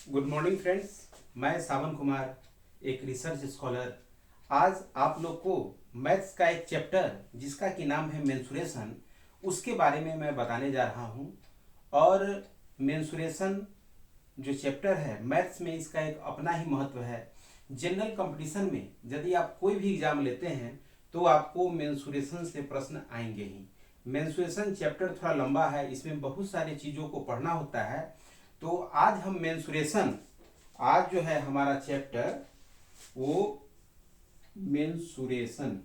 Good morning friends. मैं सावन कुमार, एक research scholar. आज आप लोग को मैथ्स का एक चैप्टर जिसका कि नाम है मेंसुरेशन, उसके बारे में मैं बताने जा रहा हूं। और मेंसुरेशन जो चैप्टर है मैथ्स में, इसका एक अपना ही महत्व है। जनरल कंपटीशन में यदि आप कोई भी एग्जाम लेते हैं तो आपको मेंसुरेशन से प्रश्न आएंगे ही। मेंसुरेशन चैप्टर थोड़ा लंबा है, इसमें बहुत सारी चीज़ों को पढ़ना होता है। तो आज हम मेंसुरेशन, आज जो है हमारा चैप्टर वो मेंसुरेशन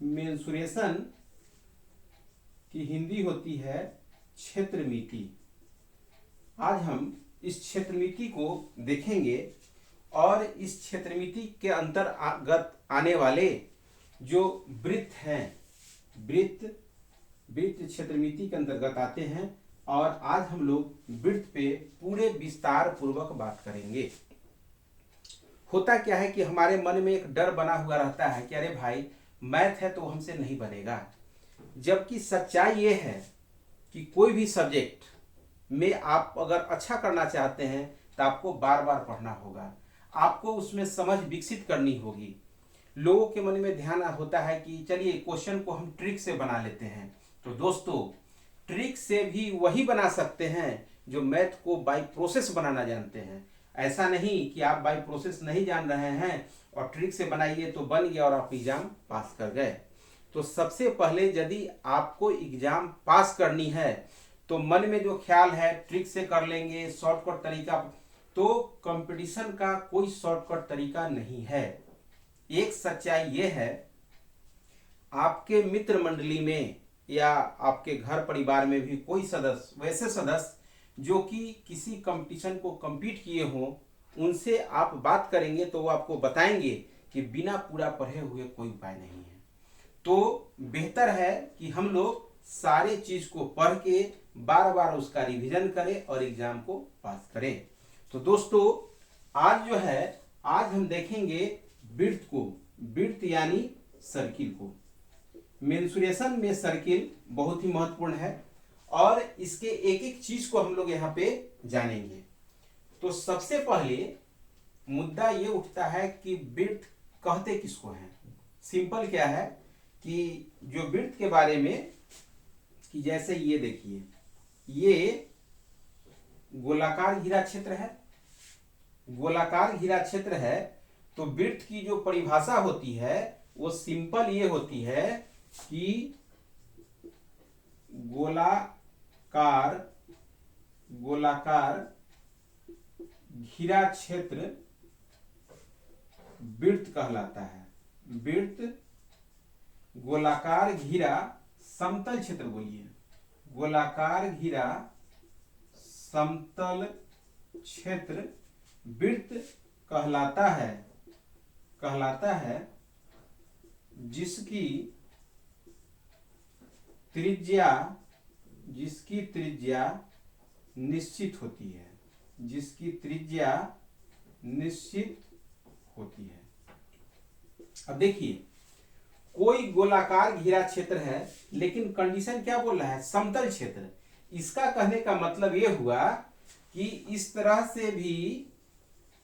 मेंसुरेशन की हिंदी होती है क्षेत्रमिति। आज हम इस क्षेत्रमिति को देखेंगे और इस क्षेत्रमिति के अंतर्गत आने वाले जो वृत्त हैं, वृत्त क्षेत्रमिति के अंतर्गत आते हैं। और आज हम लोग वृत्त पे पूरे विस्तार पूर्वक बात करेंगे। होता क्या है कि हमारे मन में एक डर बना हुआ रहता है कि अरे भाई मैथ है तो हमसे नहीं बनेगा, जबकि सच्चाई ये है कि कोई भी सब्जेक्ट में आप अगर अच्छा करना चाहते हैं तो आपको बार बार पढ़ना होगा, आपको उसमें समझ विकसित करनी होगी। लोगों के मन में ध्यान होता है कि चलिए क्वेश्चन को हम ट्रिक से बना लेते हैं। तो दोस्तों, ट्रिक से भी वही बना सकते हैं जो मैथ को बाय प्रोसेस बनाना जानते हैं। ऐसा नहीं कि आप बाय प्रोसेस नहीं जान रहे हैं और ट्रिक से बनाइए तो बन गया और आप एग्जाम पास कर गए। तो सबसे पहले यदि आपको एग्जाम पास करनी है तो मन में जो ख्याल है ट्रिक से कर लेंगे, शॉर्टकट तरीका, तो कंपटीशन का कोई शॉर्टकट तरीका नहीं है। एक सच्चाई ये है, आपके मित्र मंडली में या आपके घर परिवार में भी कोई सदस्य, वैसे सदस्य जो कि किसी कंपटीशन को compete किए हों, उनसे आप बात करेंगे तो वो आपको बताएंगे कि बिना पूरा पढ़े हुए कोई उपाय नहीं है। तो बेहतर है कि हम लोग सारे चीज को पढ़ के बार बार उसका रिवीजन करें और एग्जाम को पास करें। तो दोस्तों, आज जो है, आज हम देखेंगे वृत्त को, वृत्त यानी सर्किल को। मेंसुरेशन में सर्किल बहुत ही महत्वपूर्ण है और इसके एक एक चीज को हम लोग यहाँ पे जानेंगे। तो सबसे पहले मुद्दा ये उठता है कि वृत्त कहते किसको हैं। सिंपल क्या है कि जो वृत्त के बारे में, कि जैसे ये देखिए, ये गोलाकार घेरा क्षेत्र है, गोलाकार घेरा क्षेत्र है। तो वृत्त की जो परिभाषा होती है वो सिंपल ये होती है कि गोलाकार घेरा क्षेत्र वृत्त कहलाता है। वृत्त, गोलाकार घेरा समतल क्षेत्र, बोलिए गोलाकार घेरा समतल क्षेत्र वृत्त कहलाता है जिसकी त्रिज्या निश्चित होती है, जिसकी त्रिज्या निश्चित होती है। अब देखिए, कोई गोलाकार घेरा क्षेत्र है लेकिन कंडीशन क्या बोल रहा है, समतल क्षेत्र। इसका कहने का मतलब यह हुआ कि इस तरह से भी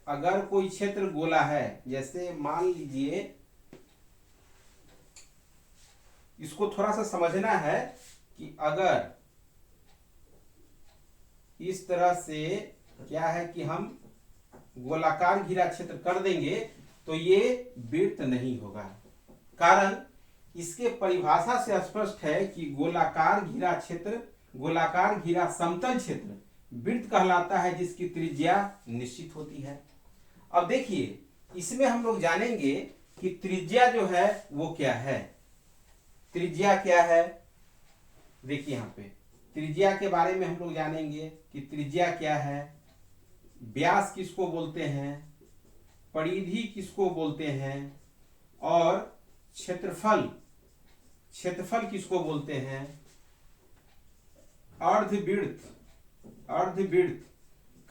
अगर कोई क्षेत्र गोला है, जैसे मान लीजिए, इसको थोड़ा सा समझना है कि अगर इस तरह से क्या है कि हम गोलाकार घेरा क्षेत्र कर देंगे तो ये वृत्त नहीं होगा। कारण इसके परिभाषा से स्पष्ट है कि गोलाकार घेरा क्षेत्र, गोलाकार घेरा समतल क्षेत्र वृत्त कहलाता है जिसकी त्रिज्या निश्चित होती है। अब देखिए, इसमें हम लोग जानेंगे कि त्रिज्या जो है वो क्या है। त्रिज्या क्या है, देखिए यहाँ पे त्रिज्या के बारे में हम लोग जानेंगे कि त्रिज्या क्या है, व्यास किसको बोलते हैं, परिधि किसको बोलते हैं, और क्षेत्रफल किसको बोलते हैं, अर्धवृत्त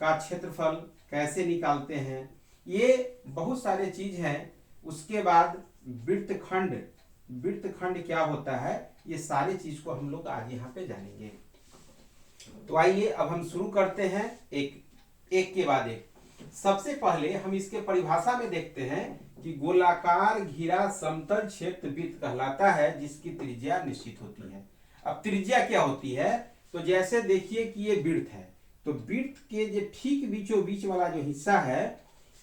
का क्षेत्रफल कैसे निकालते हैं, ये बहुत सारे चीज हैं। उसके बाद वृत्तखंड क्या होता है, ये सारी चीज को हम लोग आज यहाँ पे जानेंगे। तो आइए अब हम शुरू करते हैं एक एक के बाद एक। सबसे पहले हम इसके परिभाषा में देखते हैं कि गोलाकार घिरा समतल क्षेत्र वृत्त कहलाता है जिसकी त्रिज्या निश्चित होती है। अब त्रिज्या क्या होती है, तो जैसे देखिए कि ये वृत्त है, तो वृत्त के जो ठीक बीचों बीच वाला जो हिस्सा है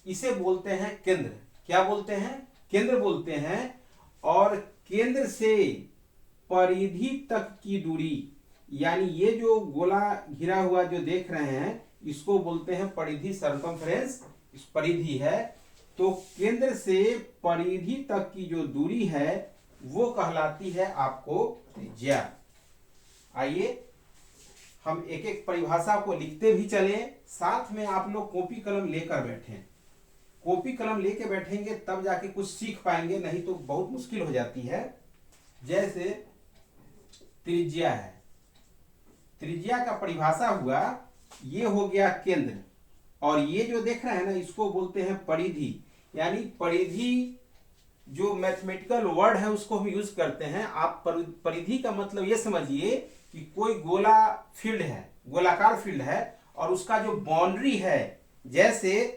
इसे बोलते हैं केंद्र। क्या बोलते हैं? केंद्र बोलते हैं। और केंद्र से परिधि तक की दूरी, यानी ये जो गोला घिरा हुआ जो देख रहे हैं इसको बोलते हैं परिधि, सरकमफ्रेंस इस परिधि है। तो केंद्र से परिधि तक की जो दूरी है वो कहलाती है आपको त्रिज्या। आइए हम एक एक परिभाषा को लिखते भी चले, साथ में आप लोग कॉपी कलम लेकर बैठें। कॉपी कलम लेके बैठेंगे तब जाके कुछ सीख पाएंगे, नहीं तो बहुत मुश्किल हो जाती है। जैसे त्रिज्या है, त्रिज्या का परिभाषा हुआ, ये हो गया केंद्र, और ये जो देख रहे हैं ना इसको बोलते हैं परिधि। यानी परिधि जो मैथमेटिकल वर्ड है उसको हम यूज करते हैं। आप परिधि का मतलब ये समझिए कि कोई गोला फील्ड है, गोलाकार फील्ड है, और उसका जो बाउंड्री है, जैसे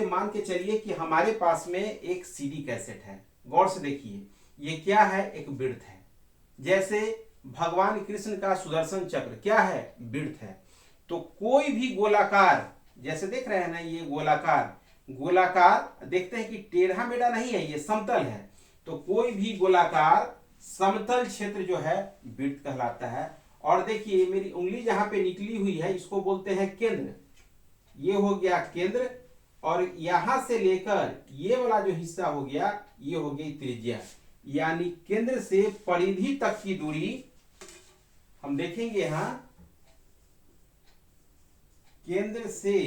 मान के चलिए कि हमारे पास में एक सीडी कैसेट है। गौर से देखिए, ये क्या है? एक वृत्त है। जैसे भगवान कृष्ण का सुदर्शन चक्र क्या है? वृत्त है। तो कोई भी गोलाकार, जैसे देख रहे हैं ना ये गोलाकार देखते हैं कि टेढ़ा मेढ़ा नहीं है, ये समतल है। तो कोई भी गोलाकार समतल क्षेत्र जो है वृत्त कहलाता है। और देखिए मेरी उंगली जहां पे निकली हुई है इसको बोलते हैं केंद्र। ये हो गया केंद्र, और यहां से लेकर ये वाला जो हिस्सा हो गया ये हो गई त्रिज्या। यानी केंद्र से परिधि तक की दूरी हम देखेंगे यहां, केंद्र से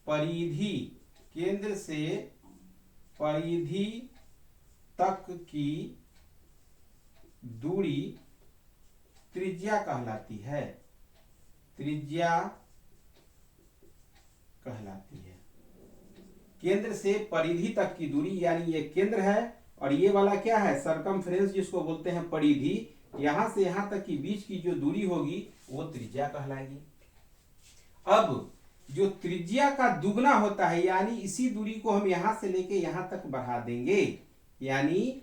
परिधि तक की दूरी त्रिज्या कहलाती है। केंद्र से परिधि तक की दूरी, यानी ये केंद्र है और ये वाला क्या है? सरकमफ्रेंस, जिसको बोलते हैं परिधि। यहां से यहां तक की बीच की जो दूरी होगी वो त्रिज्या कहलाएगी। अब जो त्रिज्या का दुगना होता है, यानी इसी दूरी को हम यहां से लेके यहां तक बढ़ा देंगे। यानी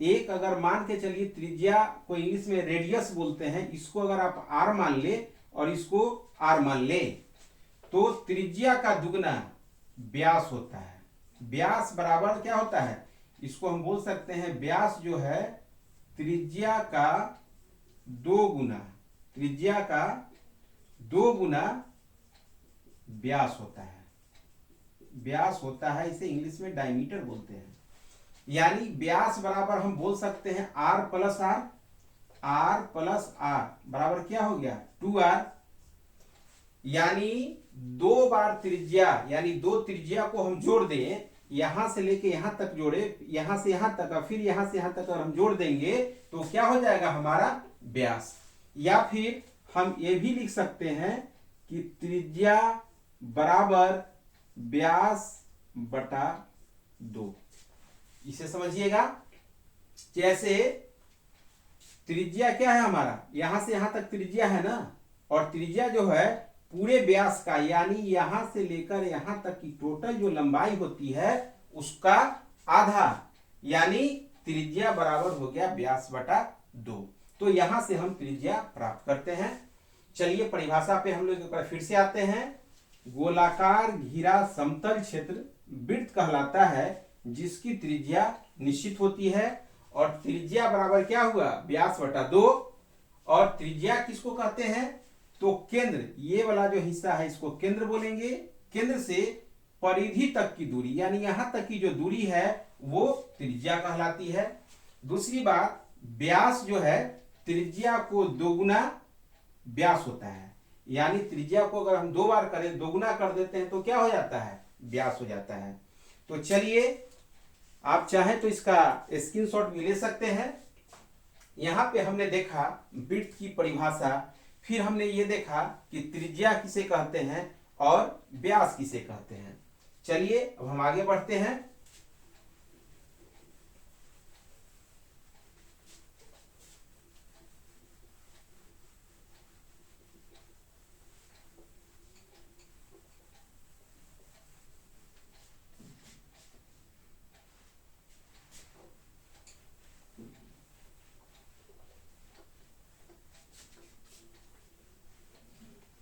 एक, अगर मान के चलिए त्रिज्या को इंग्लिश में रेडियस बोलते हैं, इसको अगर आप आर मान ले और इसको आर मान ले, तो त्रिज्या का दुगना व्यास होता है। व्यास बराबर क्या होता है? इसको हम बोल सकते हैं व्यास जो है त्रिज्या का दो गुना व्यास होता है। इसे इंग्लिश में डायमीटर बोलते हैं। यानी व्यास बराबर हम बोल सकते हैं आर प्लस आर बराबर क्या हो गया? 2r। यानी दो बार त्रिज्या, यानी दो त्रिज्या को हम जोड़ दें, यहां से लेके यहां तक जोड़े, यहां से यहां तक, फिर यहां से यहां तक अगर हम जोड़ देंगे तो क्या हो जाएगा? हमारा व्यास। या फिर हम ये भी लिख सकते हैं कि त्रिज्या बराबर व्यास बटा 2। इसे समझिएगा। जैसे त्रिज्या क्या है हमारा? यहां से यहां तक त्रिज्या है ना, और त्रिज्या जो है पूरे व्यास का, यानी यहां से लेकर यहां तक की टोटल जो लंबाई होती है उसका आधा, यानी त्रिज्या बराबर हो गया व्यास बटा 2। तो यहां से हम त्रिज्या प्राप्त करते हैं। चलिए परिभाषा पे हम लोग एक बार फिर से आते हैं। गोलाकार घिरा समतल क्षेत्र वृत्त कहलाता है जिसकी त्रिज्या निश्चित होती है, और त्रिज्या बराबर क्या हुआ? व्यास बटा 2। और त्रिज्या किसको कहते हैं? तो केंद्र, ये वाला जो हिस्सा है इसको केंद्र बोलेंगे। केंद्र से परिधि तक की दूरी, यानी यहां तक की जो दूरी है वो त्रिज्या कहलाती है। दूसरी बात, व्यास जो है त्रिज्या को दोगुना व्यास होता है। यानी त्रिज्या को अगर हम 2 बार करें, दोगुना कर देते हैं तो क्या हो जाता है? व्यास हो जाता है। तो चलिए आप चाहें तो इसका स्क्रीनशॉट भी ले सकते हैं। यहां पे हमने देखा वृत्त की परिभाषा, फिर हमने ये देखा कि त्रिज्या किसे कहते हैं और व्यास किसे कहते हैं। चलिए अब हम आगे बढ़ते हैं।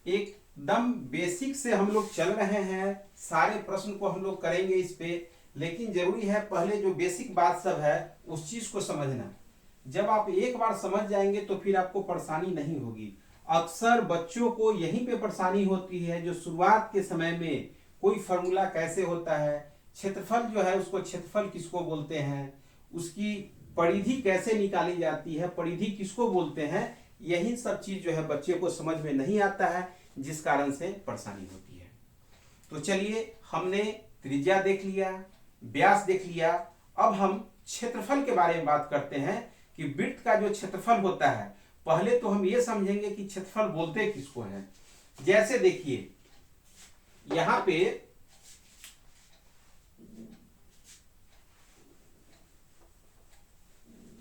एकदम बेसिक से हम लोग चल रहे हैं, सारे प्रश्न को हम लोग करेंगे इस पे, लेकिन जरूरी है पहले जो बेसिक बात सब है उस चीज को समझना। जब आप एक बार समझ जाएंगे तो फिर आपको परेशानी नहीं होगी। अक्सर बच्चों को यहीं पे परेशानी होती है, जो शुरुआत के समय में कोई फॉर्मूला कैसे होता है, क्षेत्रफल जो है उसको क्षेत्रफल किसको बोलते हैं, उसकी परिधि कैसे निकाली जाती है, परिधि किसको बोलते हैं, यही सब चीज जो है बच्चे को समझ में नहीं आता है, जिस कारण से परेशानी होती है। तो चलिए, हमने त्रिज्या देख लिया, व्यास देख लिया, अब हम क्षेत्रफल के बारे में बात करते हैं कि वृत्त का जो क्षेत्रफल होता है, पहले तो हम ये समझेंगे कि क्षेत्रफल बोलते किसको है। जैसे देखिए यहां पे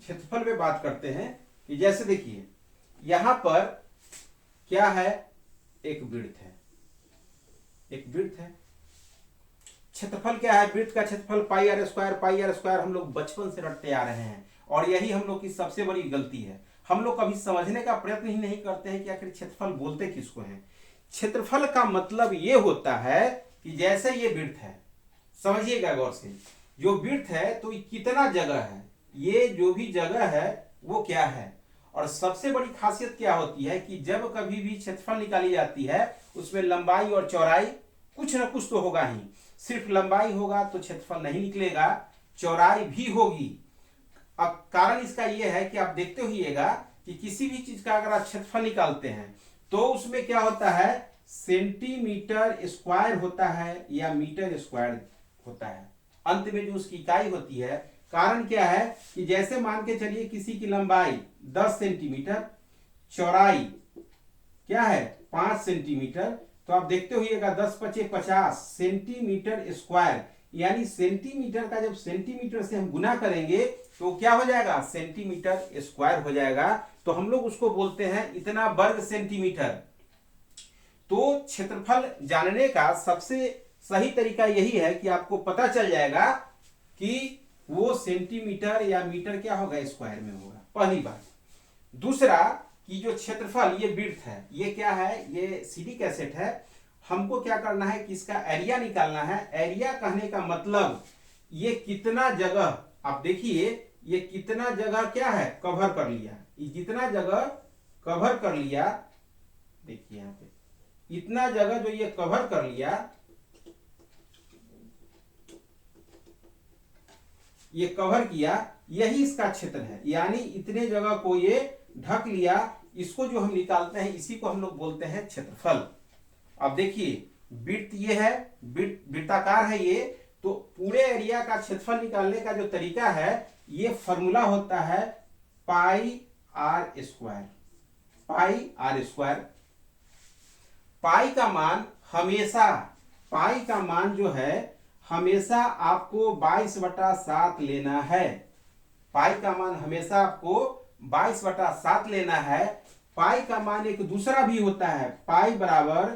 क्षेत्रफल पे बात करते हैं कि जैसे देखिए यहां पर क्या है, एक वृत्त है, एक वृत्त है। क्षेत्रफल क्या है, वृत्त का क्षेत्रफल pi R square. Pi R square हम लोग बचपन से रटते आ रहे हैं और यही हम लोग की सबसे बड़ी गलती है। हम लोग कभी समझने का प्रयत्न ही नहीं करते हैं कि आखिर क्षेत्रफल बोलते किसको हैं। क्षेत्रफल का मतलब ये होता है कि जैसे ये वृत्त है, समझिएगा गौर से, जो वृत्त है तो कितना जगह है, ये जो भी जगह है वो क्या है। और सबसे बड़ी खासियत क्या होती है कि जब कभी भी क्षेत्रफल निकाली जाती है उसमें लंबाई और चौड़ाई कुछ ना कुछ तो होगा ही। सिर्फ लंबाई होगा तो क्षेत्रफल नहीं निकलेगा, चौड़ाई भी होगी। अब कारण इसका यह है कि आप देखते होइएगा कि किसी भी चीज का अगर आप क्षेत्रफल निकालते हैं तो उसमें क्या होता है, सेंटीमीटर स्क्वायर होता है या मीटर स्क्वायर होता है, अंत में जो उसकी इकाई होती है। कारण क्या है कि जैसे मान के चलिए किसी की लंबाई 10 सेंटीमीटर, चौड़ाई क्या है 5 सेंटीमीटर, तो आप देखते होइएगा 10 × 50 सेंटीमीटर स्क्वायर, यानी सेंटीमीटर का जब सेंटीमीटर से हम गुना करेंगे तो क्या हो जाएगा, सेंटीमीटर स्क्वायर हो जाएगा। तो हम लोग उसको बोलते हैं इतना वर्ग सेंटीमीटर। तो क्षेत्रफल जानने का सबसे सही तरीका यही है कि आपको पता चल जाएगा कि वो सेंटीमीटर या मीटर क्या होगा, स्क्वायर में होगा, पहली बात। दूसरा कि जो क्षेत्रफल ये वृत्त है, ये क्या है, ये सिलिक एसिड है। हमको क्या करना है कि इसका एरिया निकालना है। एरिया कहने का मतलब ये कितना जगह, आप देखिए ये कितना जगह क्या है, कवर कर लिया। ये जितना जगह कवर कर लिया, देखिए यहां पे इतना जगह जो ये कवर कर लिया, ये कवर किया, यही इसका क्षेत्र है। यानी इतने जगह को ये ढक लिया, इसको जो हम निकालते हैं इसी को हम लोग बोलते हैं क्षेत्रफल। अब देखिए वृत्त ये है, वृत्ताकार है ये, तो पूरे एरिया का क्षेत्रफल निकालने का जो तरीका है, ये फॉर्मूला होता है pi R square. Pi R square, pi का मान हमेशा, पाई का मान जो है हमेशा आपको 22/7 लेना है। पाई का मान हमेशा आपको 22/7 लेना है। पाई का मान एक दूसरा भी होता है, पाई बराबर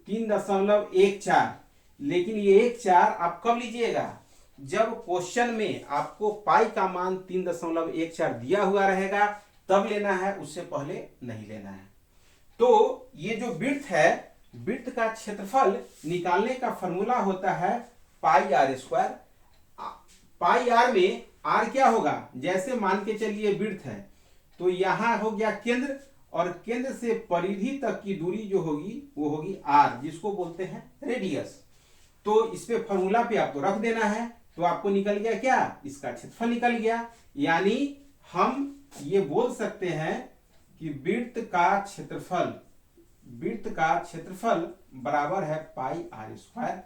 3.14, लेकिन ये 1/4 आप कब लीजिएगा, जब क्वेश्चन में आपको पाई का मान 3.14 दिया हुआ रहेगा तब लेना है, उससे पहले नहीं लेना है। तो ये जो वृत्त है, वृत्त का क्षेत्रफल निकालने का फॉर्मूला होता है pi R square. Pi are में आर क्या होगा, जैसे मान के चलिए वृत्त है तो यहां हो गया केंद्र, और केंद्र से परिधि तक की दूरी जो होगी वो होगी आर, जिसको बोलते हैं रेडियस। तो इस पे फॉर्मूला पे आपको रख देना है, तो आपको निकल गया क्या, इसका क्षेत्रफल निकल गया। यानी हम ये बोल सकते हैं कि वृत्त का क्षेत्रफल, वृत्त का क्षेत्रफल बराबर है पाई आर स्क्वायर।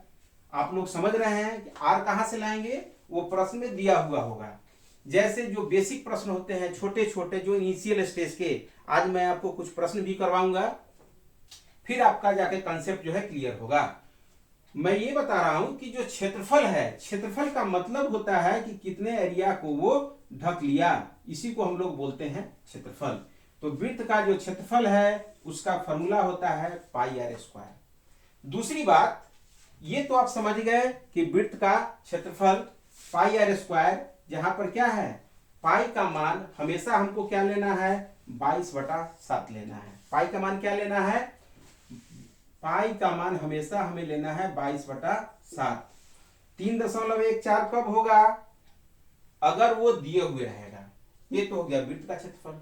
आप लोग समझ रहे हैं कि आर कहां से लाएंगे, वो प्रश्न में दिया हुआ होगा। जैसे जो बेसिक प्रश्न होते हैं छोटे छोटे, जो इनिशियल स्टेज के, आज मैं आपको कुछ प्रश्न भी करवाऊंगा, फिर आपका जाके कंसेप्ट जो है क्लियर होगा। मैं ये बता रहा हूं कि जो क्षेत्रफल है, क्षेत्रफल का मतलब होता है कि कितने एरिया को वो ढक लिया, इसी को हम लोग बोलते हैं क्षेत्रफल। तो वृत्त का जो क्षेत्रफल है उसका फॉर्मूला होता है पाई आर स्क्वायर। दूसरी बात, ये तो आप समझ गए कि वृत्त का क्षेत्रफल पाई आर स्क्वायर, जहां पर क्या है, पाई का मान हमेशा हमको क्या लेना है, 22/7 लेना है। पाई का मान क्या लेना है, पाई का मान हमेशा हमें लेना है 22/7। 3.14 कब होगा? अगर वो दिए हुए रहेगा। ये तो हो गया वृत्त का क्षेत्रफल।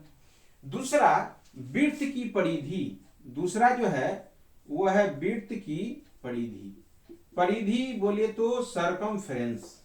दूसरा वृत्त की परिधि, दूसरा जो है वो है वृत्त की परिधि। परिधि बोलिए तो सरकमफेरेंस।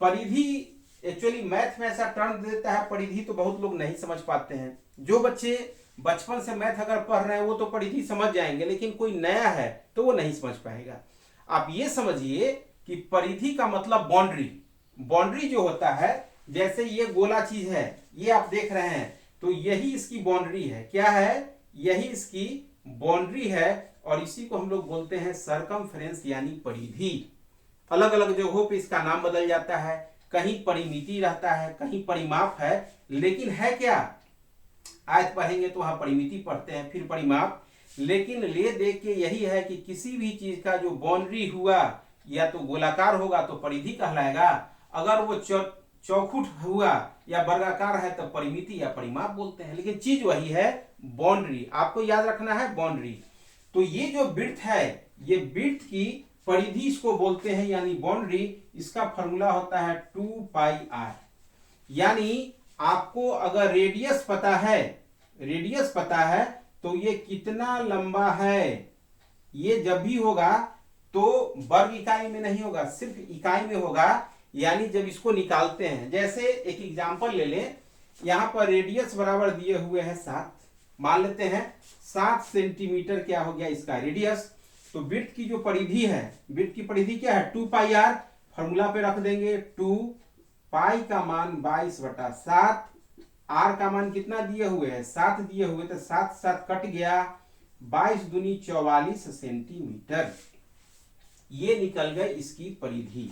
परिधि एक्चुअली मैथ में ऐसा टर्म देता है परिधि, तो बहुत लोग नहीं समझ पाते हैं। जो बच्चे बचपन से मैथ अगर पढ़ रहे हैं वो तो परिधि समझ जाएंगे, लेकिन कोई नया है तो वो नहीं समझ पाएगा। आप ये समझिए कि परिधि का मतलब बाउंड्री। बाउंड्री जो होता है, जैसे ये गोला चीज है, ये आप देख रहे हैं, तो यही इसकी बाउंड्री है। क्या है? यही इसकी बाउंड्री है, और इसी को हम लोग बोलते हैं सरकमफेरेंस यानी परिधि। अलग अलग जगहों पे इसका नाम बदल जाता है, कहीं परिमिति रहता है, कहीं परिमाप है, लेकिन है क्या? आयत पढ़ेंगे तो वहां परिमिति पढ़ते हैं, फिर परिमाप। लेकिन ले देख के यही है कि किसी भी चीज का जो बाउंड्री हुआ, या तो गोलाकार होगा तो परिधि कहलाएगा, अगर वो चौखुट हुआ या वर्गाकार है तो परिमिति या परिमाप बोलते हैं, लेकिन चीज वही है, बाउंड्री। आपको याद रखना है बाउंड्री। तो ये जो वृत्त है, ये वृत्त की परिधि इसको बोलते हैं, यानी बाउंड्री। इसका फॉर्मूला होता है 2πr। यानी आपको अगर रेडियस पता है, रेडियस पता है तो ये कितना लंबा है, ये जब भी होगा तो वर्ग इकाई में नहीं होगा, सिर्फ इकाई में होगा। यानी जब इसको निकालते हैं, जैसे एक एग्जांपल ले लें, यहां पर रेडियस बराबर दिए हुए हैं 7, मान लेते हैं 7 सेंटीमीटर क्या हो गया इसका रेडियस। तो वृत्त की जो परिधि है, वृत्त की परिधि क्या है? 2πr। फॉर्मूला पे रख देंगे 2, पाई का मान 22/7, आर का मान कितना दिए हुए हैं? 7 दिए हुए, तो 7 7 कट गया, 22 दूनी 44 सेंटीमीटर। ये निकल गए इसकी परिधि।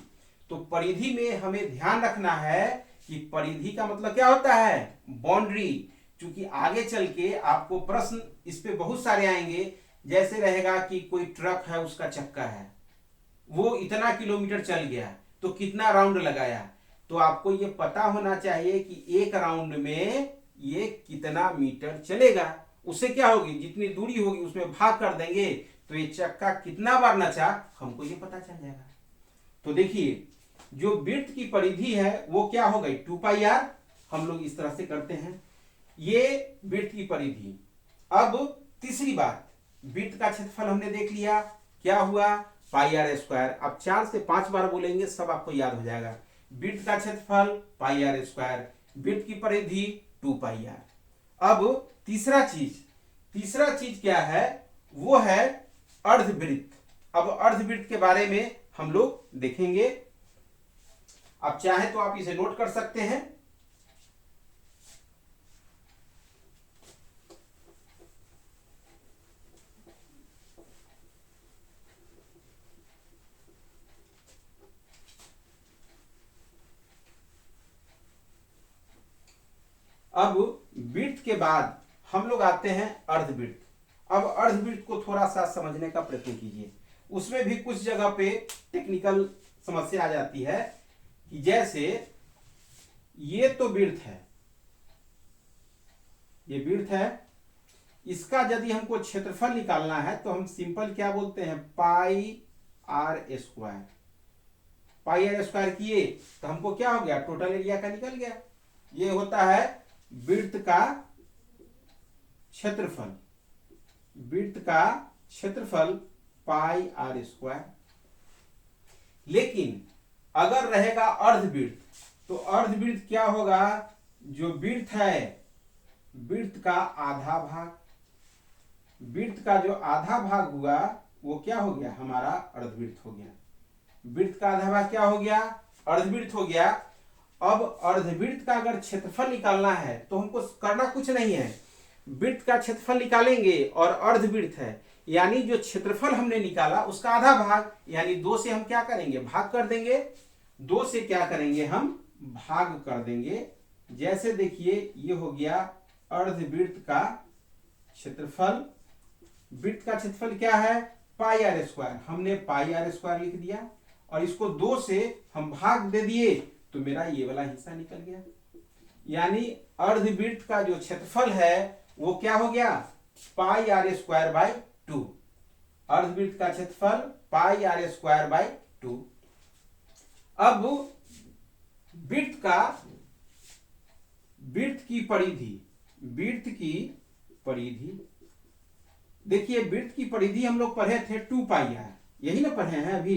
तो परिधि में हमें ध्यान रखना है कि परिधि का मतलब क्या होता है? बाउंड्री। क्योंकि आगे चल के आपको प्रश्न इस पे बहुत सारे आएंगे। जैसे रहेगा कि कोई ट्रक है, उसका चक्का है, वो इतना किलोमीटर चल गया, तो कितना राउंड लगाया, तो आपको ये पता होना चाहिए कि एक राउंड में ये कितना मीटर चलेगा। उससे क्या होगी, जितनी दूरी होगी उसमें भाग कर देंगे, तो ये चक्का कितना बार नचा हमको ये पता चल जाएगा। तो देखिए, जो वृत्त की परिधि है वो क्या हो गई? 2πr। हम लोग इस तरह से करते हैं, ये वृत्त की परिधि। अब तीसरी बात, वृत्त का क्षेत्रफल हमने देख लिया, क्या हुआ? πr²। अब 4 से 5 बार बोलेंगे, सब आपको याद हो जाएगा। वृत्त का क्षेत्रफल πr², वृत्त की परिधि 2πr। अब तीसरा चीज क्या है? वो है अर्धवृत्त। अब अर्धवृत्त के बारे में हम लोग देखेंगे। आप चाहे तो आप इसे नोट कर सकते हैं। अब वृत्त के बाद हम लोग आते हैं अर्धवृत्त। अब अर्धवृत्त को थोड़ा सा समझने का प्रयत्न कीजिए। उसमें भी कुछ जगह पे टेक्निकल समस्या आ जाती है, कि जैसे ये तो वृत्त है, ये वृत्त है, इसका यदि हमको क्षेत्रफल निकालना है तो हम सिंपल क्या बोलते हैं? πr²। πr² किए तो हमको क्या हो गया? टोटल एरिया का निकल गया। ये होता है वृत्त का क्षेत्रफल। वृत्त का क्षेत्रफल πr²। लेकिन अगर रहेगा अर्धवृत्त, तो अर्धवृत्त क्या होगा? जो वृत्त है, वृत्त का आधा भाग, वृत्त का जो आधा भाग हुआ वो क्या हो गया? हमारा अर्धवृत्त हो गया। वृत्त का आधा भाग क्या हो गया? अर्धवृत्त हो गया। अब अर्धवृत्त का अगर क्षेत्रफल निकालना है तो हमको करना कुछ नहीं है, वृत्त का क्षेत्रफल निकालेंगे, और अर्धवृत्त है, यानी जो क्षेत्रफल हमने निकाला उसका आधा भाग, यानी 2 से हम क्या करेंगे? भाग कर देंगे। 2 से क्या करेंगे? हम भाग कर देंगे। जैसे देखिए, ये हो गया अर्धवृत्त का क्षेत्रफल। वृत्त का क्षेत्रफल क्या है? πr²। हमने πr² लिख दिया, और इसको 2 से हम भाग दे दिए, तो मेरा ये वाला हिस्सा निकल गया। यानी अर्धवृत्त का जो क्षेत्रफल है वो क्या हो गया? πr²/2। अर्धवृत्त का क्षेत्रफल पाई आर स्क्वायर बाई 2। अब वृत्त की परिधि देखिए, वृत्त की परिधि हम लोग पढ़े थे 2 पाई आर, यही ना पढ़े हैं अभी।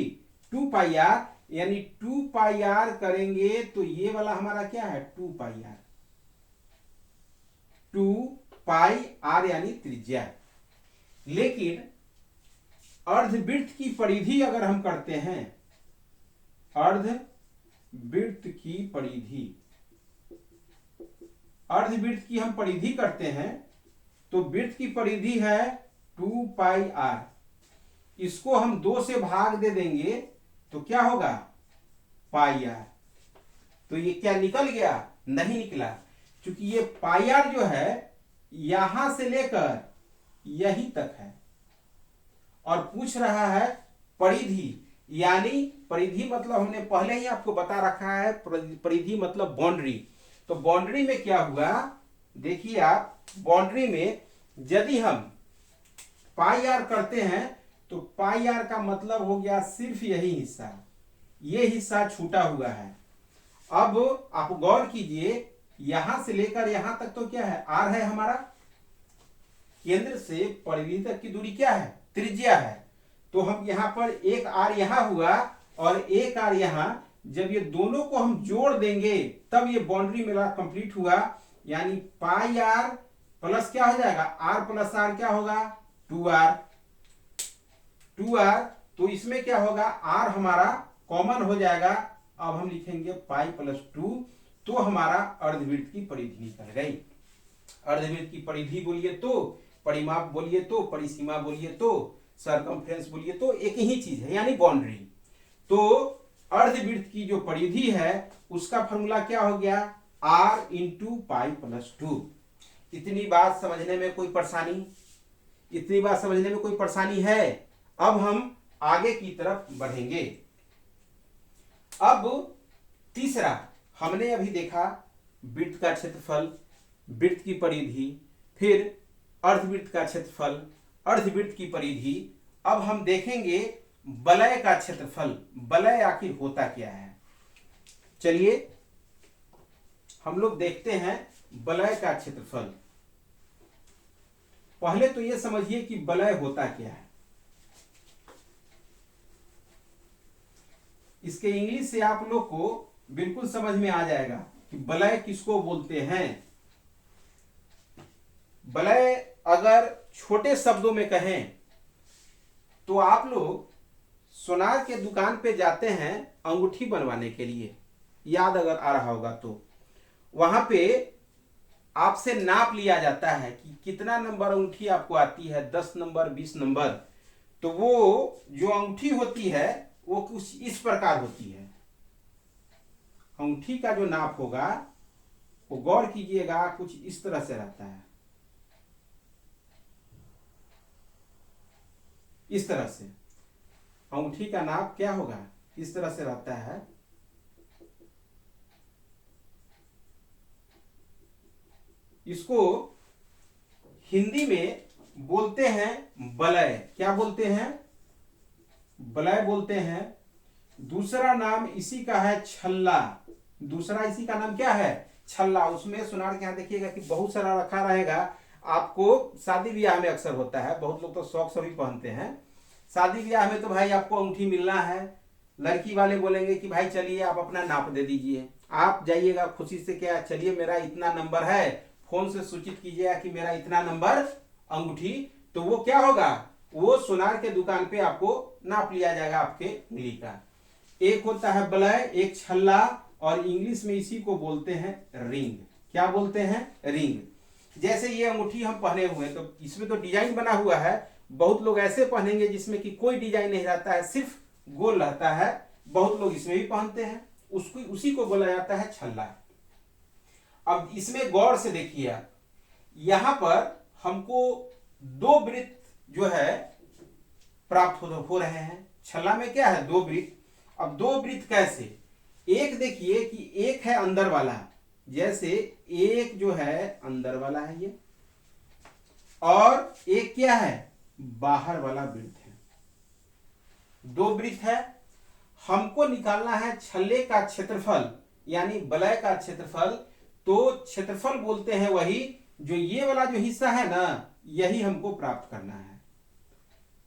2 पाई आर यानी 2 पाई आर करेंगे तो ये वाला हमारा क्या है 2 पाई आर, 2 पाई आर यानी त्रिज्या। लेकिन अर्धवृत्त की परिधि अगर हम करते हैं, अर्धवृत्त की हम परिधि करते हैं तो वृत्त की परिधि है 2 पाई आर। इसको हम 2 से भाग दे देंगे तो क्या होगा पाई आर। तो ये क्या निकल गया, नहीं निकला, क्योंकि ये पाई आर जो है यहां से लेकर यहीं तक है और पूछ रहा है परिधि, यानी परिधि मतलब हमने पहले ही आपको बता रखा है, परिधि मतलब बाउंड्री। तो बाउंड्री में क्या हुआ, देखिए आप, बाउंड्री में यदि हम पाई आर करते हैं तो पाई आर का मतलब हो गया सिर्फ यही हिस्सा, ये हिस्सा छूटा हुआ है। अब आप गौर कीजिए, यहां से लेकर यहां तक तो क्या है आर है, हमारा केंद्र से परिधि तक की दूरी क्या है त्रिज्या है। तो हम यहां पर एक आर यहां हुआ और एक आर यहां, जब ये दोनों को हम जोड़ देंगे तब ये बाउंड्री मेरा कंप्लीट हुआ। यानी पाई आर प्लस क्या हो जाएगा, आर प्लस आर क्या होगा 2r। तो इसमें क्या होगा, आर हमारा कॉमन हो जाएगा। अब हम लिखेंगे पाई प्लस 2, तो हमारा अर्धवृत्त की परिधि निकल गई। अर्धवृत्त की परिधि बोलिए तो, परिमाप बोलिए तो, परिसीमा बोलिए तो, सरकमफ्रेंस बोलिए तो, एक ही चीज है यानी बाउंड्री। तो अर्धवृत्त की जो परिधि है उसका फॉर्मूला क्या हो गया, r इंटू पाई प्लस 2। इतनी बात समझने में कोई परेशानी है। अब हम आगे की तरफ बढ़ेंगे। अब तीसरा हमने अभी देखा वृत्त का क्षेत्रफल, वृत्त की परिधि, फिर अर्धवृत्त का क्षेत्रफल, अर्धवृत्त की परिधि। अब हम देखेंगे वलय का क्षेत्रफल, वलय आखिर होता क्या है। चलिए हम लोग देखते हैं वलय का क्षेत्रफल। पहले तो ये समझिए कि वलय होता क्या है। इसके इंग्लिश से आप लोग को बिल्कुल समझ में आ जाएगा कि वलय किसको बोलते हैं। वलय अगर छोटे शब्दों में कहें तो आप लोग सोनार के दुकान पे जाते हैं अंगूठी बनवाने के लिए, याद अगर आ रहा होगा तो वहां पे आपसे नाप लिया जाता है कि कितना नंबर अंगूठी आपको आती है, 10 नंबर 20 नंबर। तो वो जो अंगूठी होती है वो कुछ इस प्रकार होती है। अंगूठी का जो नाप होगा वो गौर कीजिएगा कुछ इस तरह से रहता है, इस तरह से अंगूठी का नाप क्या होगा, इस तरह से रहता है। इसको हिंदी में बोलते हैं वलय। क्या बोलते हैं, वलय बोलते हैं। दूसरा नाम इसी का है छल्ला। दूसरा इसी का नाम क्या है, छल्ला। उसमें सुनार के यहाँ देखिएगा कि बहुत सारा रखा रहेगा। आपको शादी ब्याह में अक्सर होता है, बहुत लोग तो शौक से भी पहनते हैं। शादी ब्याह में तो भाई आपको अंगूठी मिलना है, लड़की वाले बोलेंगे कि भाई चलिए आप अपना नाप दे दीजिए। आप जाइएगा खुशी से, क्या चलिए मेरा इतना नंबर है, फोन से सूचित कीजिएगा कि मेरा इतना नंबर अंगूठी। तो वो क्या होगा, वो सोनार के दुकान पे आपको नाप लिया जाएगा आपके उंगली का। एक होता है वलय, एक छल्ला, और इंग्लिश में इसी को बोलते हैं रिंग। क्या बोलते हैं, रिंग। जैसे ये अंगूठी हम पहने हुए तो इसमें तो डिजाइन बना हुआ है। बहुत लोग ऐसे पहनेंगे जिसमें कि कोई डिजाइन नहीं रहता है, सिर्फ गोल रहता है। बहुत लोग इसमें भी पहनते हैं, उसको उसी को बोला जाता है छल्ला। अब इसमें गौर से देखिए आप, यहां पर हमको 2 वृत्त जो है प्राप्त हो रहे हैं। छल्ला में क्या है, 2 वृत्त। अब 2 वृत्त कैसे, एक देखिए कि एक है अंदर वाला, जैसे एक जो है अंदर वाला है ये, और एक क्या है बाहर वाला वृत्त है। दो वृत्त है, हमको निकालना है छल्ले का क्षेत्रफल यानी वलय का क्षेत्रफल। तो क्षेत्रफल बोलते हैं वही जो ये वाला जो हिस्सा है ना, यही हमको प्राप्त करना है।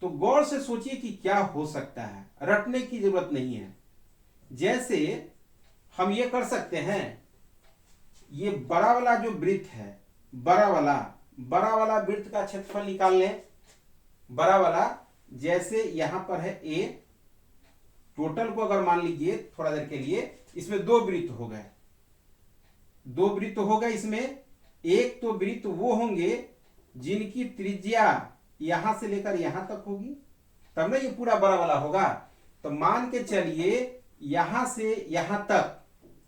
तो गौर से सोचिए कि क्या हो सकता है, रटने की जरूरत नहीं है। जैसे हम ये कर सकते हैं, ये बड़ा वाला जो वृत्त है, बड़ा वाला वृत्त का क्षेत्रफल निकाल लें। बड़ा वाला जैसे यहां पर है ए, टोटल को अगर मान लीजिए थोड़ा देर के लिए, इसमें दो वृत्त हो गए, इसमें एक तो वृत्त वो होंगे जिनकी त्रिज्या यहां से लेकर यहां तक होगी, तब ना ये पूरा बड़ा वाला होगा। तो मान के चलिए यहां से यहां तक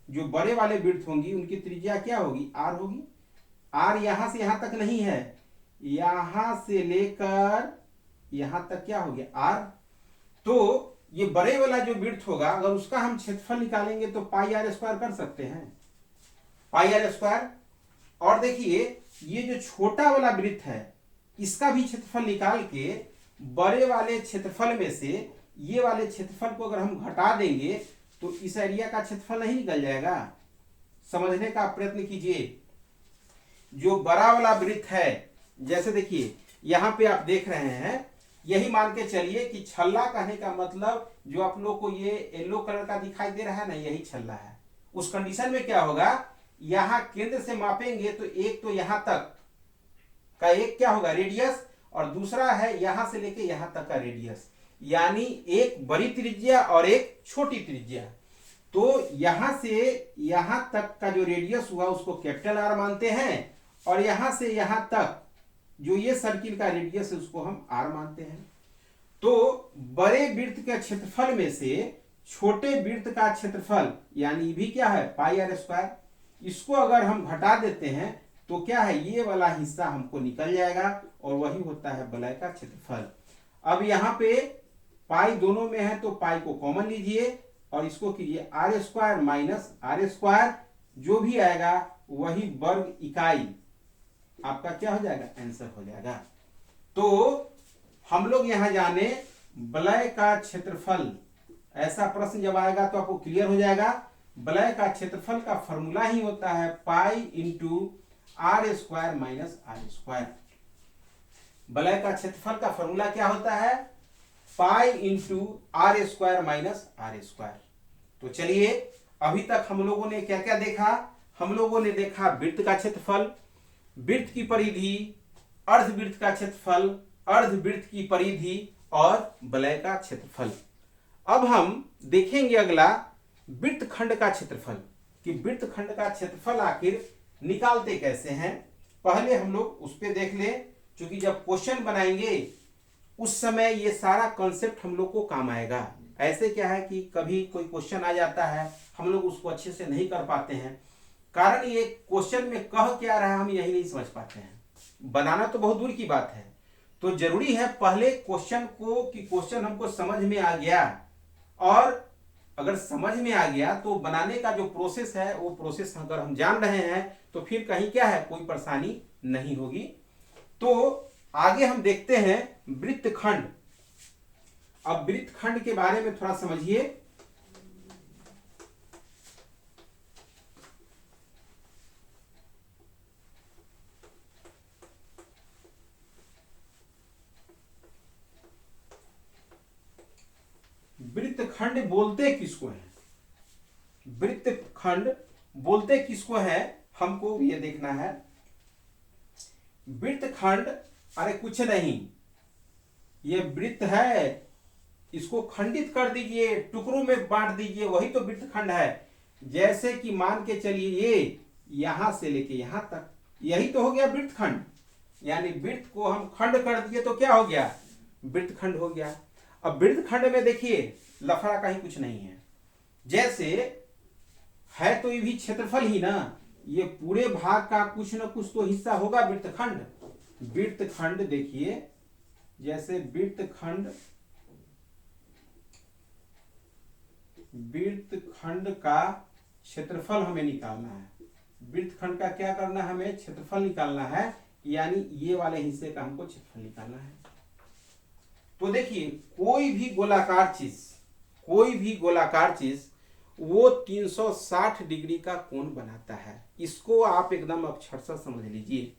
जो बड़े वाले वृत्त होंगी उनकी त्रिज्या क्या होगी, आर होगी। आर यहां से यहां तक नहीं है, यहां से लेकर यहां तक क्या हो गया, आर। तो ये बड़े वाला जो वृत्त होगा, अगर उसका हम क्षेत्रफल निकालेंगे तो पाई आर स्क्वायर कर सकते हैं, पाई आर स्क्वायर। और देखिए ये जो छोटा वाला वृत्त है, इसका भी क्षेत्रफल निकाल के बड़े वाले क्षेत्रफल में से ये वाले क्षेत्रफल को अगर हम घटा देंगे तो इस एरिया का क्षेत्रफल नहीं निकल जाएगा। समझने का प्रयत्न कीजिए। जो बड़ा वाला वृत्त है, जैसे देखिए यहां पे आप देख रहे हैं, यही मान के चलिए कि छल्ला कहने का मतलब जो आप लोग को ये येलो कलर का दिखाई दे रहा है ना, यही छल्ला है। उस कंडीशन में क्या होगा, यहां केंद्र से मापेंगे तो एक तो यहां तक का एक क्या होगा, रेडियस, और दूसरा है यहां से लेके यहां तक का रेडियस, यानी एक बड़ी त्रिज्या और एक छोटी त्रिज्या। तो यहां से यहां तक का जो रेडियस हुआ उसको कैपिटल आर मानते हैं, और यहां से यहां तक जो ये सर्किल का रेडियस है उसको हम आर मानते हैं। तो बड़े वृत्त के क्षेत्रफल में से छोटे वृत्त का क्षेत्रफल यानी भी क्या है, पाई आर स्क्वायर। इसको अगर हम घटा देते हैं तो क्या है, ये वाला हिस्सा हमको निकल जाएगा और वही होता है वलय का क्षेत्रफल। अब यहाँ पे पाई दोनों में है तो पाई को कॉमन लीजिए और इसको कीजिए r square minus r square, जो भी आएगा वही वर्ग इकाई आपका क्या हो जाएगा, आंसर हो जाएगा। तो हम लोग यहां जाने वलय का क्षेत्रफल, ऐसा प्रश्न जब आएगा तो आपको क्लियर हो जाएगा। वलय का क्षेत्रफल का फॉर्मूला ही होता है pi into r square minus r square. वलय का क्षेत्रफल का फॉर्मूला क्या होता है, pi into r square minus r square. तो चलिए अभी तक हम लोगों ने क्या क्या देखा, हम लोगों ने देखा वृत्त का क्षेत्रफल, वृत्त की परिधि, अर्धवृत्त का क्षेत्रफल, अर्धवृत्त की परिधि और वलय का क्षेत्रफल। अब हम देखेंगे अगला वृत्तखंड का क्षेत्रफल, कि वृत्तखंड का क्षेत्रफल आखिर निकालते कैसे हैं। पहले हम लोग उस पर देख लें, क्योंकि जब क्वेश्चन बनाएंगे उस समय ये सारा कॉन्सेप्ट हम लोग को काम आएगा। ऐसे क्या है कि कभी कोई क्वेश्चन आ जाता है, हम लोग उसको अच्छे से नहीं कर पाते हैं, कारण ये क्वेश्चन में कह क्या रहा है हम यही नहीं समझ पाते हैं। बनाना तो बहुत दूर की बात है, तो जरूरी है पहले क्वेश्चन को, कि क्वेश्चन हमको समझ में आ गया, और अगर समझ में आ गया तो बनाने का जो प्रोसेस है वो प्रोसेस अगर हम जान रहे हैं तो फिर कहीं क्या है, कोई परेशानी नहीं होगी। तो आगे हम देखते हैं वृत्तखंड। अब वृत्तखंड के बारे में थोड़ा समझिए। वृत्तखंड बोलते किसको है, वृत्तखंड बोलते किसको है, हमको ये देखना है। वृत्तखंड अरे कुछ नहीं, ये वृत्त है, इसको खंडित कर दीजिए, टुकड़ों में बांट दीजिए, वही तो वृत्तखंड है। जैसे कि मान के चलिए ये यहां से लेके यहां तक, यही तो हो गया वृत्तखंड। यानी वृत्त को हम खंड कर दिए तो क्या हो गया, वृत्तखंड हो गया। अब वृत्तखंड में देखिए लफड़ा कहीं कुछ नहीं है, जैसे है तो ये भी क्षेत्रफल ही ना, ये पूरे भाग का कुछ ना कुछ तो हिस्सा होगा वृत्तखंड। वृत्तखंड देखिए, जैसे वृत्तखंड का क्षेत्रफल हमें निकालना है। वृत्तखंड का क्या करना है, हमें क्षेत्रफल निकालना है, यानी ये वाले हिस्से का हमको क्षेत्रफल निकालना है। तो देखिए कोई भी गोलाकार चीज वो 360 डिग्री का कोण बनाता है। इसको आप एकदम अक्षरशः समझ लीजिए।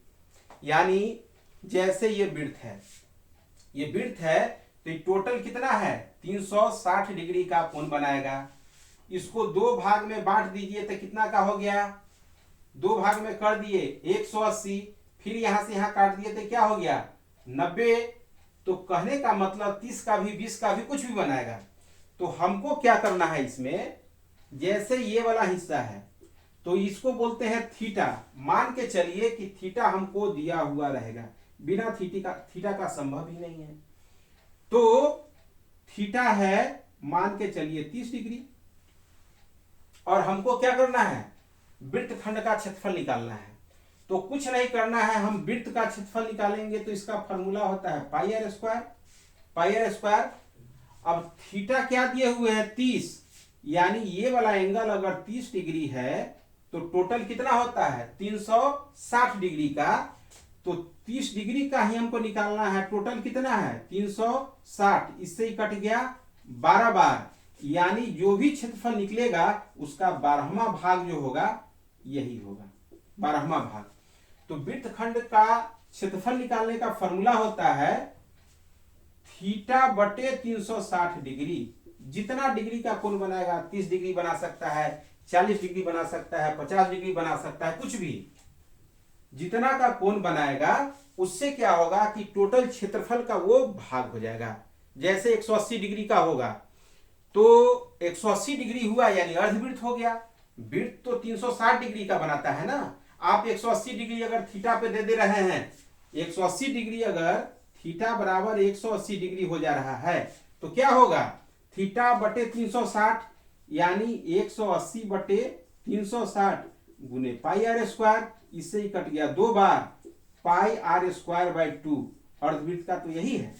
यानी जैसे ये वृत्त है तो ये टोटल कितना है, 360 डिग्री का कोण बनाएगा। इसको दो भाग में बांट दीजिए तो कितना का हो गया, दो भाग में कर दिए 180, फिर यहां से यहां काट दिए तो क्या हो गया 90। तो कहने का मतलब 30 का भी 20 का भी कुछ भी बनाएगा। तो हमको क्या करना है इसमें, जैसे ये वाला हिस्सा है तो इसको बोलते हैं थीटा। मान के चलिए कि थीटा हमको दिया हुआ रहेगा, बिना थीटा का संभव ही नहीं है। तो थीटा है मान के चलिए 30 डिग्री, और हमको क्या करना है, वृत्तखंड का क्षेत्रफल निकालना है। तो कुछ नहीं करना है, हम वृत्त का क्षेत्रफल निकालेंगे तो इसका फॉर्मूला होता है पाई आर स्क्वायर। अब थीटा क्या दिए हुए हैं 30, यानी ये वाला एंगल अगर 30 डिग्री है तो टोटल कितना होता है 360 डिग्री का। तो 30 डिग्री का ही हमको निकालना है, टोटल कितना है 360, इससे ही कट गया 12 बार, यानी जो भी क्षेत्रफल निकलेगा उसका 12वां भाग जो होगा यही होगा 12वां भाग। तो वृत्तखंड का क्षेत्रफल निकालने का फॉर्मूला होता है थीटा बटे 360 डिग्री। जितना डिग्री का कोण बनाएगा, 30 डिग्री बना सकता है, 40 डिग्री बना सकता है, 50 डिग्री बना सकता है, कुछ भी जितना का कोण बनाएगा उससे क्या होगा कि टोटल क्षेत्रफल का वो भाग हो जाएगा। जैसे 180 डिग्री का होगा तो 180 डिग्री हुआ यानी अर्धवृत्त हो गया। वृत्त तो 360 डिग्री का बनाता है ना। आप 180 डिग्री अगर थीटा पे दे रहे हैं, 180 डिग्री अगर थीटा बराबर 180 डिग्री हो जा रहा है तो क्या होगा थीटा बटे 360, यानी 180 बटे 360 गुने पाई आर स्क्वायर, इससे ही कट गया दो बार, पाई आर स्क्वायर बाई 2। अर्धवृत्त का तो यही है,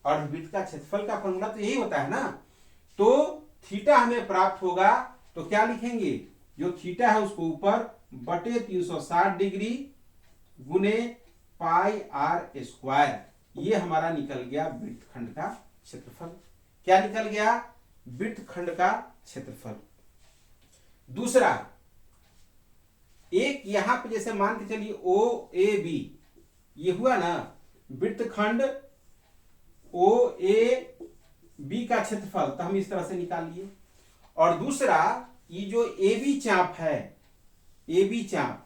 अर्धवृत्त का क्षेत्रफल का फॉर्मूला तो यही होता है ना। तो थीटा हमें प्राप्त होगा तो क्या लिखेंगे, जो थीटा है उसको ऊपर बटे 360 डिग्री गुने पाई आर स्क्वायर। ये हमारा निकल गया वृत्तखंड का क्षेत्रफल। क्या निकल गया, वृत्तखंड का क्षेत्रफल। दूसरा, एक यहां पे जैसे मान के चलिए ओ ए बी, ये हुआ ना वृत्तखंड ओ ए बी का क्षेत्रफल, तो हम इस तरह से निकाल लिए। और दूसरा, ये जो ए बी चाप है, ए बी चाप,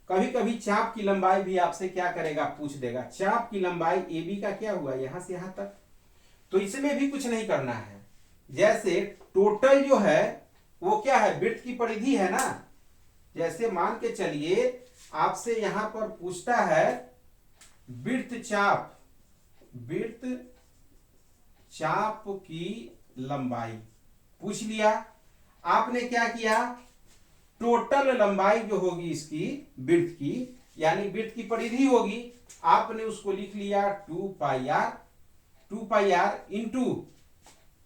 कभी कभी चाप की लंबाई भी आपसे क्या करेगा, पूछ देगा चाप की लंबाई ए बी का क्या हुआ यहां से यहां तक। तो इसमें भी कुछ नहीं करना है। जैसे टोटल जो है वो क्या है, वृत्त की परिधि है ना। जैसे मान के चलिए आपसे यहां पर पूछता है वृत्त चाप की लंबाई पूछ लिया। आपने क्या किया, टोटल लंबाई जो होगी इसकी वृत्त की, यानी वृत्त की परिधि होगी, आपने उसको लिख लिया 2 पाई आर इंटू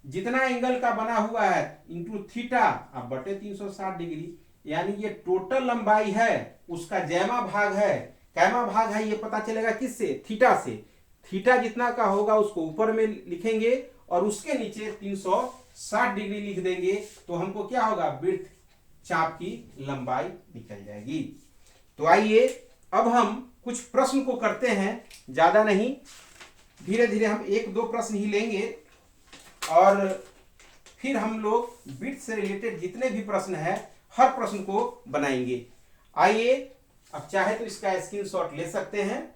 जितना एंगल का बना हुआ है इंटू थीटा अब बटे 360 डिग्री। यानी ये टोटल लंबाई है, उसका जैमा भाग है, कैमा भाग है, ये पता चलेगा किससे, थीटा से। थीटा जितना का होगा उसको ऊपर में लिखेंगे और उसके नीचे 360 डिग्री लिख देंगे, तो हमको क्या होगा, वृत्त चाप की लंबाई निकल जाएगी। तो आइए अब हम कुछ प्रश्न को करते हैं, ज्यादा नहीं, धीरे धीरे हम एक दो प्रश्न ही लेंगे और फिर हम लोग वृत्त से रिलेटेड जितने भी प्रश्न है हर प्रश्न को बनाएंगे। आइए अब चाहे तो इसका स्क्रीनशॉट ले सकते हैं।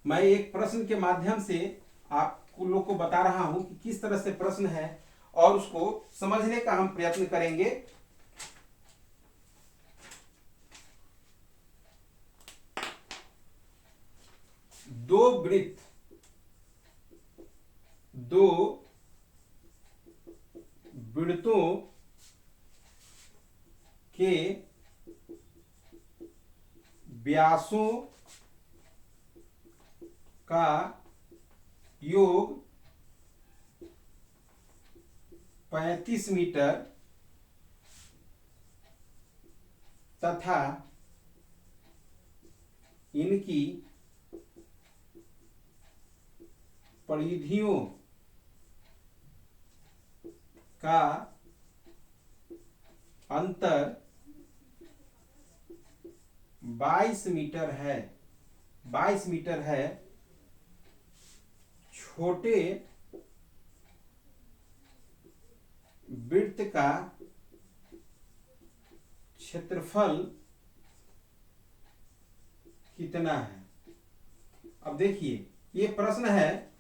मैं एक प्रश्न के माध्यम से आपको लोग को बता रहा हूं कि किस तरह से प्रश्न है और उसको समझने का हम प्रयत्न करेंगे। दो वृत्तों के व्यासों का योग 35 मीटर तथा इनकी परिधियों का अंतर 22 मीटर है। 22 मीटर है। छोटे वृत्त का क्षेत्रफल कितना है? अब देखिए, ये प्रश्न है।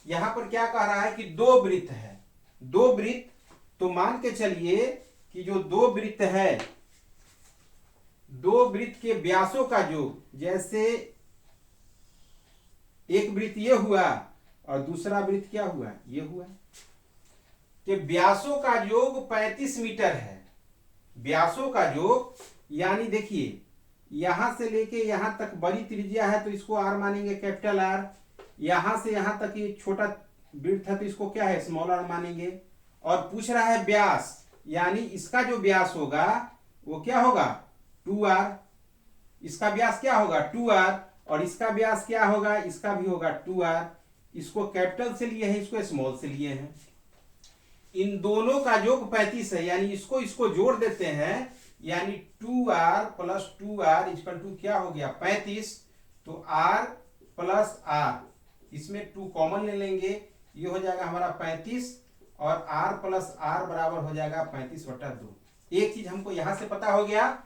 यहां पर क्या कह रहा है कि दो वृत्त है। दो वृत्त, तो मान के चलिए कि जो दो वृत्त है, दो वृत्त के व्यासों का योग, जैसे एक वृत्त ये हुआ और दूसरा वृत्त क्या हुआ, ये हुआ, कि व्यासों का योग 35 मीटर है। व्यासों का योग यानी देखिए, यहां से लेके यहां तक बड़ी त्रिज्या है तो इसको आर मानेंगे, कैपिटल आर। यहां से यहां तक ये छोटा वृत्त है तो इसको क्या है, स्मॉल आर मानेंगे। और पूछ रहा है व्यास, यानी इसका जो व्यास होगा वो क्या होगा, 2r। इसका व्यास क्या होगा, 2r। और इसका व्यास क्या होगा, इसका भी होगा 2r। इसको कैपिटल से लिए हैं, इसको स्मॉल से लिए हैं। इन दोनों का योग 35 है, यानी इसको इसको जोड़ देते हैं, यानी 2r plus 2r equal to क्या हो गया, 35। तो r प्लस r, इसमें 2 कॉमन ले लेंगे, ये हो जाएगा हमारा 35 और r प्लस r बराबर हो जाएगा 35/2। एक चीज हमको यहां से पता हो गया,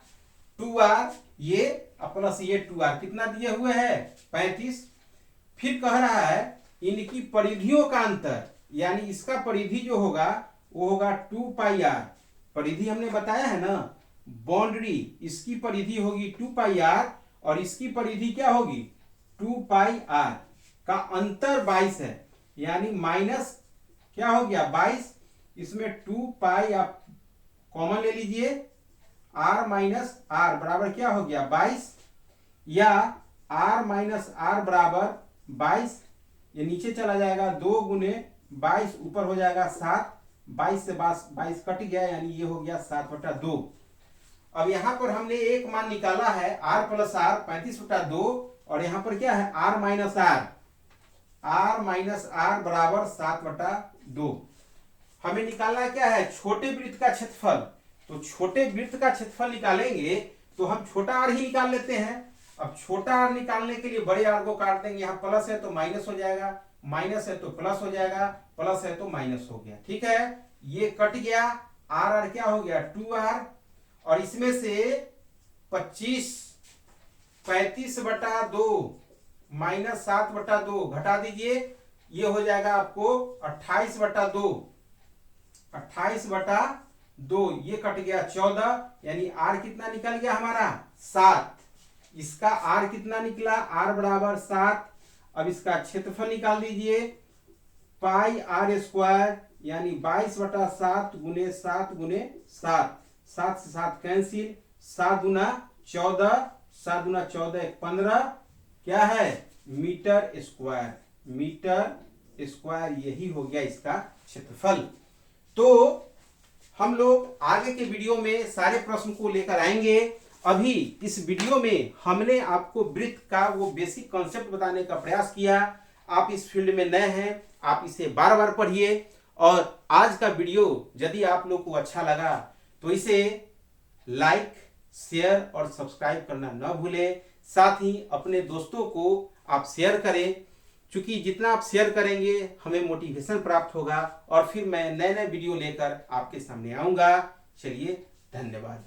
2r ये प्लस ये 2r कितना दिए हुए है, 35। फिर कह रहा है इनकी परिधियों का अंतर, यानी इसका परिधि जो होगा वो होगा 2πr। परिधि हमने बताया है ना, बाउंड्री, इसकी परिधि होगी 2πr और इसकी परिधि क्या होगी, 2πr का अंतर 22 है, यानी माइनस क्या हो गया 22। इसमें 2π आप कॉमन ले लीजिए, r माइनस r बराबर क्या हो गया 22, या r माइनस r बराबर 22। ये नीचे चला जाएगा, 2 गुने 22 ऊपर हो जाएगा 7। 22 से 22 कट गया, यानी ये हो गया 7/2। अब यहां पर हमने एक मान निकाला है, r प्लस r 35/2, और यहां पर क्या है, r माइनस r बराबर 7/2। हमें निकालना क्या है, छोटे वृत्त का क्षेत्रफल। तो छोटे वृत्त का क्षेत्रफल निकालेंगे तो हम छोटा r ही निकाल लेते हैं। अब छोटा r निकालने के लिए बड़े r को काट देंगे, यहाँ प्लस है तो माइनस हो जाएगा, माइनस है तो प्लस हो जाएगा, प्लस है तो माइनस हो गया। ठीक है, ये कट गया, r क्या हो गया 2r, और इसमें से 35/2 माइनस 7/2 घटा दीजिए, ये हो जाएगा आपको 28/2। 28/2 ये कट गया 14, यानी r कितना निकल गया हमारा 7। इसका r कितना निकला, r बराबर 7। अब इसका क्षेत्रफल निकाल दीजिए, πr², यानी 22/7 गुने 7 गुने 7। 7 से 7 कैंसिल, 7 गुना 14, 7 गुना 14 15, क्या है मीटर स्क्वायर। मीटर स्क्वायर यही हो गया इसका क्षेत्रफल। तो हम लोग आगे के वीडियो में सारे प्रश्न को लेकर आएंगे। अभी इस वीडियो में हमने आपको वृत्त का वो बेसिक कॉन्सेप्ट बताने का प्रयास किया। आप इस फील्ड में नए हैं, आप इसे बार बार पढ़िए। और आज का वीडियो यदि आप लोग को अच्छा लगा तो इसे लाइक, शेयर और सब्सक्राइब करना न भूलें। साथ ही अपने दोस्तों को आप शेयर करें, क्योंकि जितना आप शेयर करेंगे हमें मोटिवेशन प्राप्त होगा और फिर मैं नए नए वीडियो लेकर आपके सामने आऊंगा। चलिए, धन्यवाद।